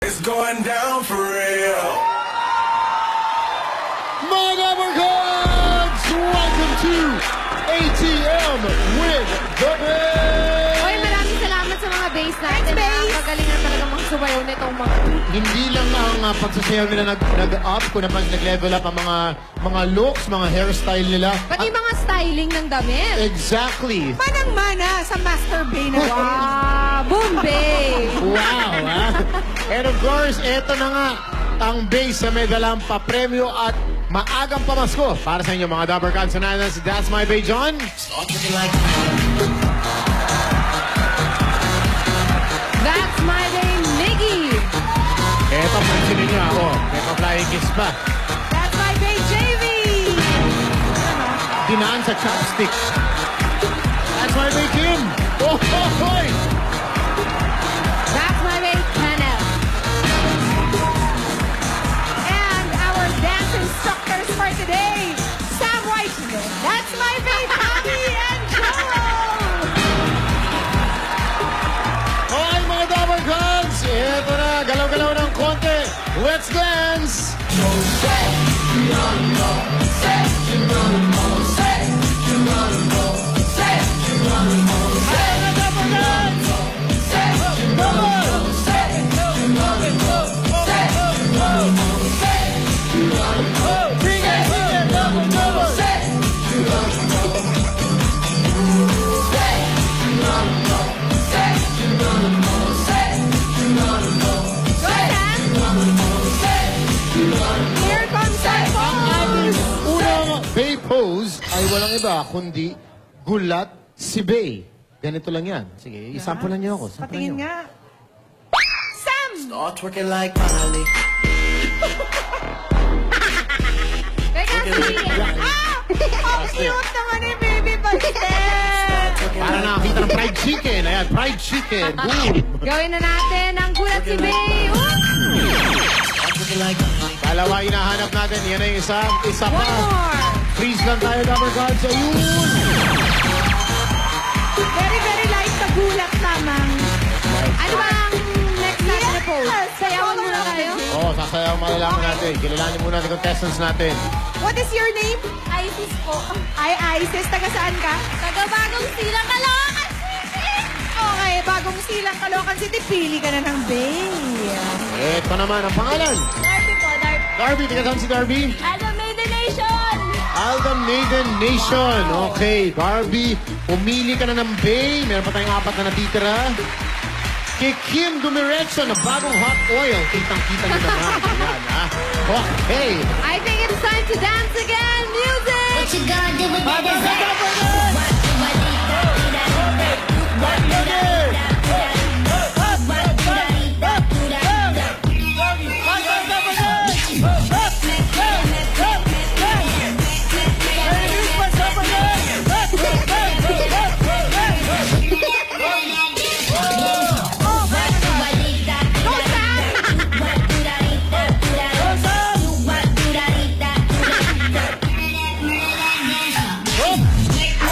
It's going down for real. Mga Dabarkads! Welcome to ATM with the Bay! Hoy, maraming salamat sa mga base natin. Magaling na talaga mga sumayaw nitong mga... Hindi lang ang pagsasayaw nila nag-up, kung naman nag-level up ang mga looks, mga hairstyle nila. Pati mga styling ng damit. Exactly. Manang-mana sa Master Bay na Wow! Bombay! Wow, ha? And of course, eto na nga ang base sa may dalang pa-premyo at maagang pamasko para sa inyo mga Dabarkads sa nanas. That's My Bay, John. That's My Bay, Miggy! Eto, pansinin nyo ako. May pa-flying kiss pa. That's My Bay, JV! Dinaan sa chopstick. That's My Bay, Kim. Oh, hoy! That's My Bay, Kenneth! And our dance instructors for today, Sam Whiteman. That's My Bay, Tommy and Joel! Okay, mga Dabarkads. Eto na, galaw-galaw ng konti. Let's dance! Here comes our pose! Unang Bay pose ay walang iba kundi gulat si Bay. Ganito lang yan. Sige, isampulan niyo ako. Sampulan Patingin niyo. nga. Sam! Start twerking like Miley. Teka, si... Ang cute naman ni Baby Bastet! Para nakakita ng fried chicken. Ayan, fried chicken. Boom! Gawin na natin ang gulat si Bay! Twerking like Miley. Dalawa hinahanap natin. Yan ay isa pa. One more! Freeze lang tayo, Dabarkads. Ayun! Very, very light na gulat lamang. Ano ba ang next natin na pose? Yes! Sayawan muna tayo? Oo, sasayaw malalaman natin. Kilalanin muna natin contestants natin. What is your name? Isis po. Ay, Isis. Taga saan ka? Taga-bagong silang Caloocan City! Okay, bagong silang Caloocan City. Pili ka na ng Bay. Ito naman ang pangalan. Darby po, Darby. Darby, taga saan si Darby? Adam Maiden Nation! Alda Maiden Nation. Okay, Darby, pumili ka na ng Bay. Meron pa tayong 4 na natitira. Kay Kim Dumiretso na bagong hot oil. Kitang-kita nyo naman. Ayan, ha? Okay. I think it's time to dance again! Music! What you gonna do with that Mga dessert? Dabarkads!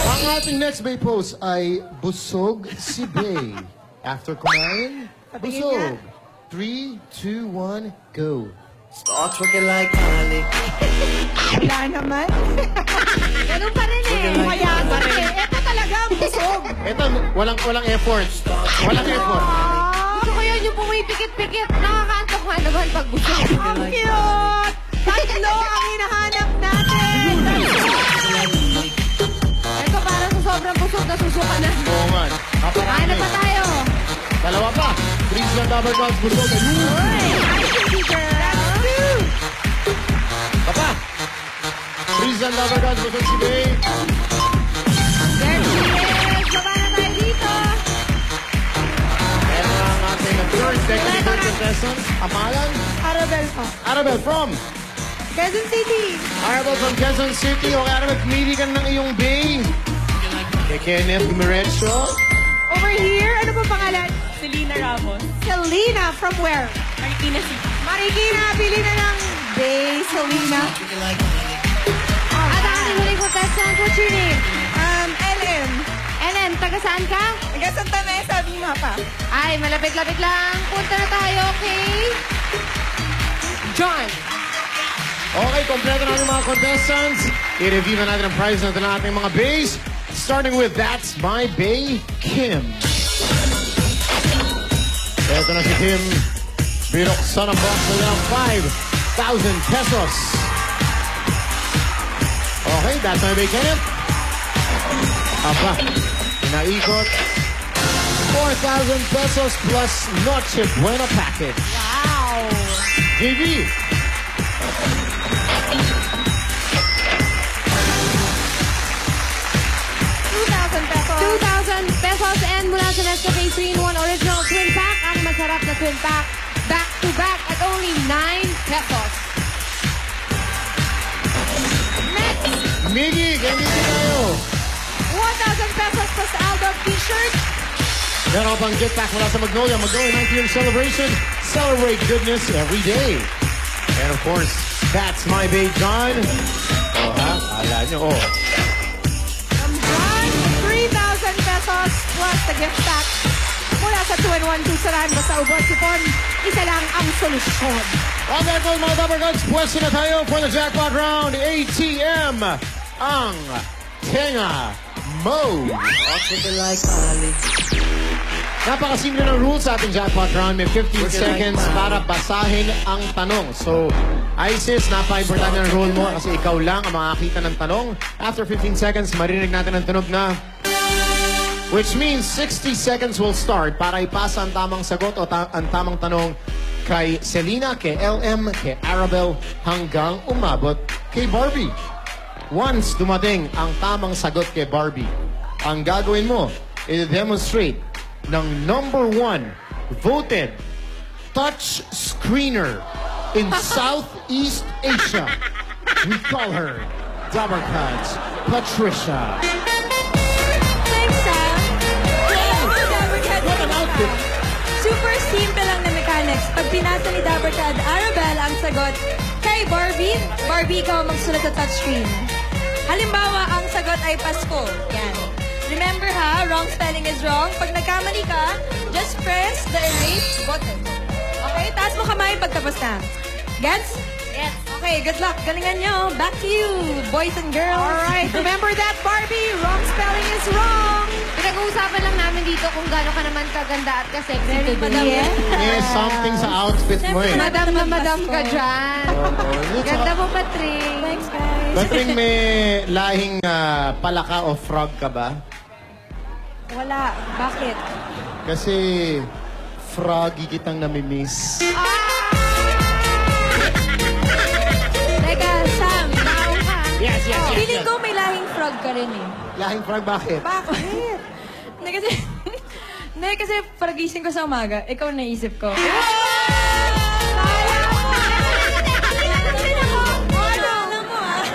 Ang ating next Bay pose ay busog si Bay. After kumain, busog. 3, 2, 1, go. Start twerking like Miley. Wala naman. Ganun pa rin eh. Kaya pa rin. Ito talaga ang busog. Ito, walang effort. Walang effort. Gusto ko yun yung pumipikit-pikit. Nakakaantok nga naman pag busog. Ang cute! Tatlo ang hinahanap natin. Ito parang sa sobrang busog na susuka na. Oo man. Kain na pa tayo. Dalawa pa. Freeze lang Dabarkads, busog. Ayun. That's two. Papa. Freeze lang Dabarkads, busog si Bay. There she is. Baba na tayo dito. Ito na ang ating third technical contestant. Amalan? Arabel pa. Arabel from? Quezon City. Arabel from Quezon City. Okay, Arabel, pumili ka ng iyong Bay. Kay Kenneth Dumiretso. Over here, ano ba pangalan? Selena Ramos. Selena, from where? Marikina City. Marikina, pili na ng Bay, Selena. Twerking like Miley. At ang ating huling contestant, what's your name? LM. Ellen, taga saan ka? Taga Santa Mesa, Bima pa. Ay, malapit-lapit lang. Punta na tayo, okay? John. Okay, kompleto na yung mga contestants. I-review na natin ang prize natin ng ating mga bays. Starting with That's My Bay, Kim. Ito na si Kim. Binuksan ang box na ng 5,000 pesos. Okay, That's My Bay, Kenneth. Aba, inaikot. 4,000 pesos plus Noche Buena package. Wow. JV. 2,000 pesos. 2,000 pesos and mula sa Nescafe 3-in-1 Original Twin Pack, ang masarap na Twin Pack, back to back at only 9 pesos. Next, Miggy, kay Miggy tayo. 1,000 pesos plus Aldo t-shirt. Meron pang gift pack mula sa Magnolia. Magnolia 90th celebration. Celebrate goodness every day. And of course, That's My Bay, John. Oh, ha? Ala nyo, oh. From John, 3,000 pesos plus the gift pack. Mula sa 2-in-1 Tusaran, basta ubos sipon, isa lang ang solusyon. On that note, mga Dapper Gods, pwesto na tayo for the jackpot round. ATM, ang Tenga Mode. I'll trick it like Miley. Napakasimple ng rules sa ating jackpot round. May 15 seconds para basahin ang tanong. So, Isis, napaka-importante ng rule mo kasi ikaw lang ang makakita ng tanong. After 15 seconds, marinig natin ang tunog na which means 60 seconds will start para ipasa ang tamang sagot o ang tamang tanong kay Selena, kay LM, kay Arabel hanggang umabot kay Barbie. Once dumating ang tamang sagot kay Barbie, ang gagawin mo, i-demonstrate ng number 1 voted touch screener in Southeast Asia. We call her Dabber Cats Patricia. Thanks, Sam. What an outfit! Super simple lang na mechanics. Pag pinasa ni Dabbercad Arabel ang sagot kay Barbie, Barbie, ikaw ang magsulat sa touchscreen. Halimbawa, ang sagot ay Pasko. Yan. Remember ha, wrong spelling is wrong. Pag nagkamali ka, just press the erase button. Okay, taas mo kamay pagtapos na. Gets? Yes. Okay, good luck. Galingan nyo. Back to you, boys and girls. Alright, remember that, Barbie? Wrong spelling is wrong. Pinag-uusapan lang namin dito kung gaano ka naman kaganda at ka-sexy Very today. madam. May something sa outfit mo eh. Siyempre, Madam na madam ka dyan. Ganda mo, Patrick. Thanks, guys. Patring, may lahing palaka o frog ka ba? Wala. Bakit? Kasi froggy kitang namimiss. Teka, Sam. Tao ka. Yes, Feeling ko may lahing frog ka rin eh. Lahing frog, bakit? Bakit? Hindi kasi... Hindi kasi pag-gising ko sa umaga, ikaw naisip ko.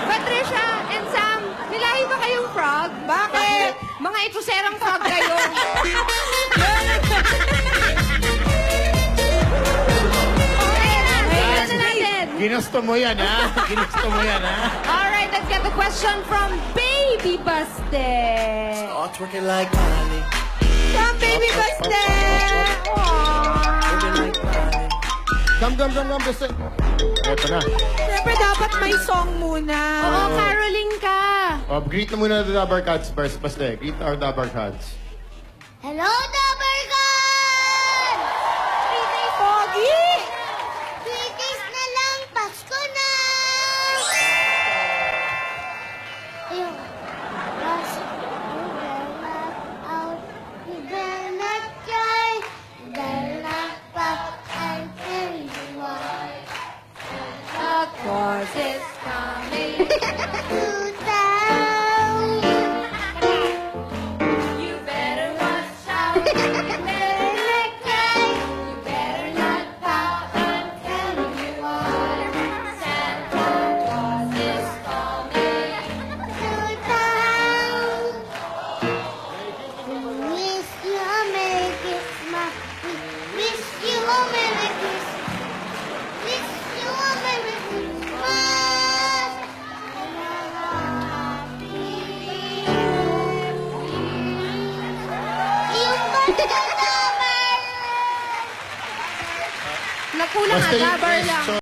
Patricia and Sam, nilahi ba kayong frog? Bakit? Mga ituserang frog kayo. Okay na, tingnan na natin. Ginusto mo yan, ha? Ginusto mo yan, ha? Alright, let's get the question from Baby Buster. I'll twerk it like Miley. From Baby Buster. Twerk it like Miley. Come, basta. Ito na. Siyempre, dapat may song muna. Oo, caroling ka. Greet na muna the Dabber Cats first. Basta, greet our Dabber Cats. Hello, Dabbergan! Pogi! 3 days na lang, Pasko na! Ayun. Lost, you better not out, you better not cry, you better not pop, I'll tell you why. The course is coming. 2,000. You better watch out. You better not cry, You better not pout. I'm telling you why. Santa Claus is coming. 2,000. Wish you a Merry Christmas. Wish you a Merry Christmas. Wish you a Merry Christmas. And a Happy New Year. Yung pagkakataon. Nakulang Basta nga, yung dabar lang. question.